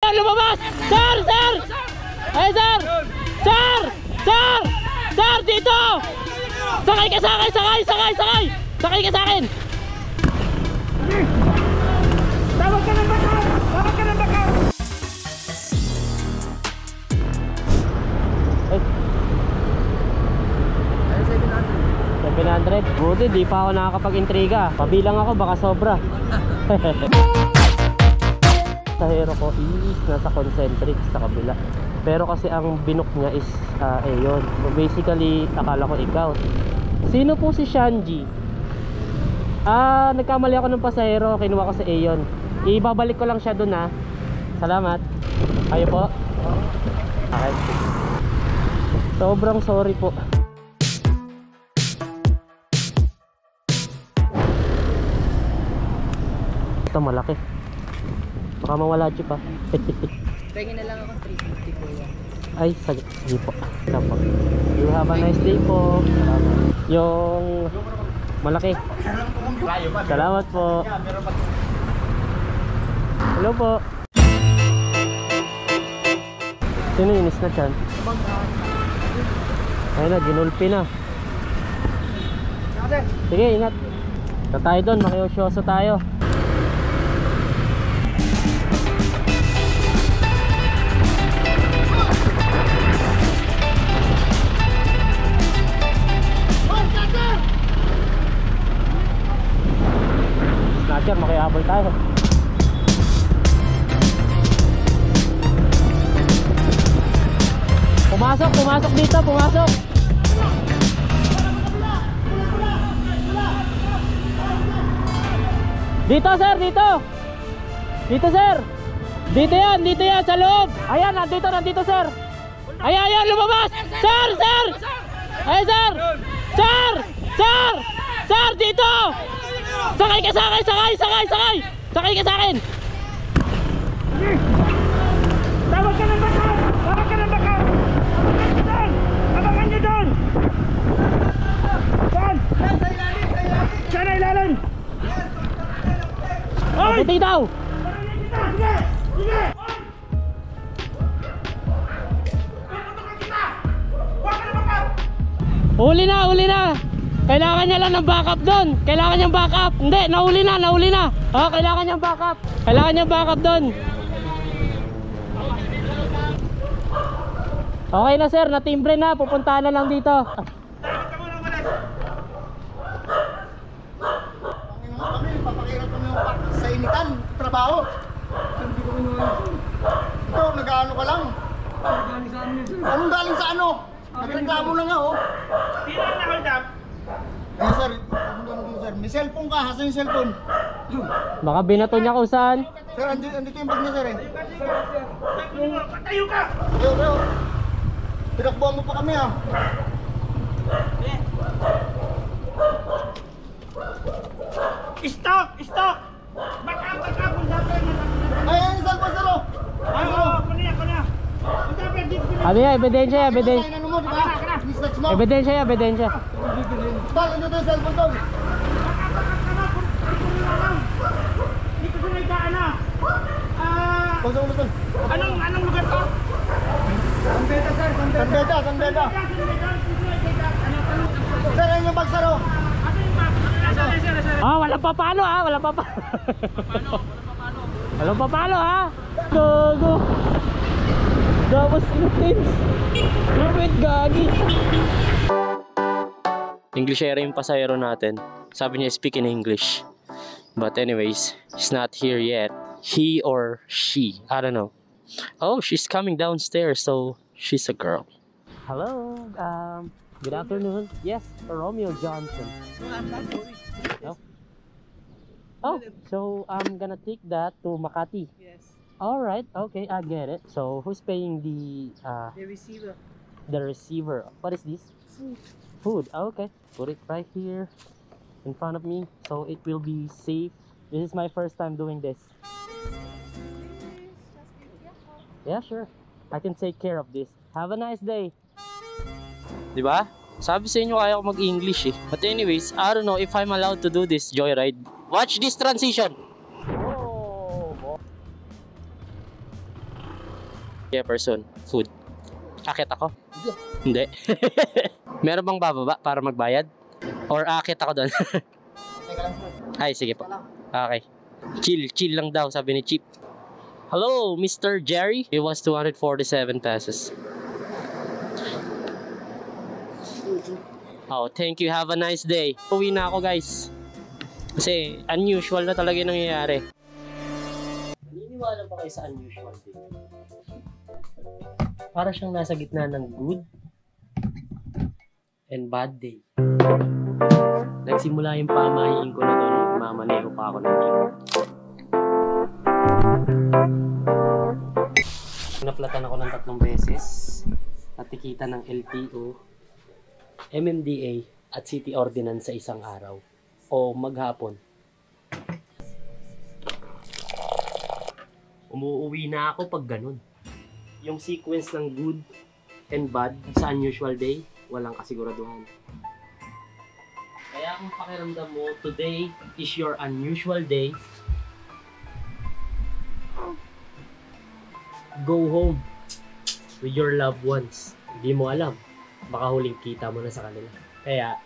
Lumabas! Sir! Sir! Ay, sir! Sir! Sir! Sir! Dito! Sakay ka sa akin! Sakay! Sakay! Sakay! Sakay ka sa akin! Tawag ka ng bakar! Tawag ka ng bakar! Ay. 700. Buti, di pa ako nakakapag-intriga. Pabilang ako, baka sobra. Pasahero ko is nasa concentric sa kabila. Pero kasi ang binok niya is Aeon. So basically, akala ko ikaw. Sino po si Shanji? Nagkamali ako ng pasahero. Kinuha ko sa Aeon. Ibabalik ko lang siya dun ha. Salamat. Kayo po? Okay. Sobrang sorry po. Ito malaki. Baka mawala chip ha. Tingin na lang ako 350 po yan. Ay, sige po. Ito po. You have a nice day po. Salamat. Yung malaki. Salamat po. Hello po. Sino yung isna dyan? Ayun na, ginulpi na. Sige, ingat. Ito tayo doon, makiusyoso tayo. Snatcher, makihabol tayo. Pumasok, pumasok dito, pumasok. Dito sir, dito. Dito sir. Dito yan, sa loob. Ayan, nandito sir. Ayan, lumabas. Sir, sir. Ay sir. Sir, sir. Sir, dito. Sakay ka sa akin, sakay. Sakay ka sa akin. Tawag ka ng bakar! Tawag ka ng bakar! Abangan nyo doon! Saan? Sa ilalim! Saan na ilalim? Mabuti daw. Sige! Sige! Huwag ka ng bakar! Huli na. Kailangan niya lang ng backup doon. Kailangan niyang backup. Hindi, nahuli na. Oh, kailangan niyang backup. Doon. Okay na sir, natimbre na. Pupuntahan na lang dito. Kami, papakirap kami sa initan, trabaho. Hindi ko ito, nag-ano ka lang. Anong galing sa ano? Nagreklamo na nga oh. Sino ang na-hold up? Eh sir, may cellphone ka, hasa yung cellphone. Baka binato niya kung saan. Sir, andito yung bag niya sir eh. Patayo ka! Tayo. Pinakbuhan mo pa kami ah. Stop! Baka! Ay, yung cellphone sir oh. Kunya! Ano yan, ebidensya. Ano mo, di ba? Misnatch mo. Ebidensya. Tol, ano yung cellphone tol? Dito sa nagdaan na. Pagsa ulo tol. Anong lugar to? Sanbeda sir, Sanbeda. Sir, ayun yung bag sir oh. Walang papalo. Walang papalo ha. Gogo. Damas Philippines. Lumit gagi. Englishera yung pasahero natin. Sabi niya speak in English. But anyways, he's not here yet. He or she, I don't know. Oh, she's coming downstairs, so she's a girl. Hello, good afternoon. Yes, Romeo Johnson. No? Oh, so I'm gonna take that to Makati. Yes. All right, okay, I get it. So who's paying the receiver. the receiver? What is this? Food. Okay, put it right here in front of me, so it will be safe. This is my first time doing this. Yeah, sure. I can take care of this. Have a nice day. Diba? Sabi sa inyo kaya ko mag-English eh. But anyways, I don't know if I'm allowed to do this joyride. Watch this transition. Yeah, person. Food. Akit ako? Hindi. Meron bang bababa para magbayad? Or akit ako doon? Teka lang sir. Ay, sige po. Okay. Chill lang daw, sabi ni Chip. Hello, Mr. Jerry. It was 247 pesos. Oh, thank you. Have a nice day. Uwi na ako, guys. Kasi unusual na talaga yung nangyayari. Naniniwala ba kayo sa unusual day? Para siyang nasa gitna ng good and bad day. Nagsimula yung pamahiin ko na to nung nagmamaneho pa ako ng jeep. Naplatan ako ng 3 beses. Natikita ng LTO, MMDA at City Ordinance sa isang araw o maghapon. Umuuwi na ako pag ganun. Yung sequence ng good and bad sa unusual day, walang kasiguraduhan. Kaya kung pakiramdam mo, today is your unusual day, go home with your loved ones. Hindi mo alam, baka huling kita mo na sa kanila. Kaya,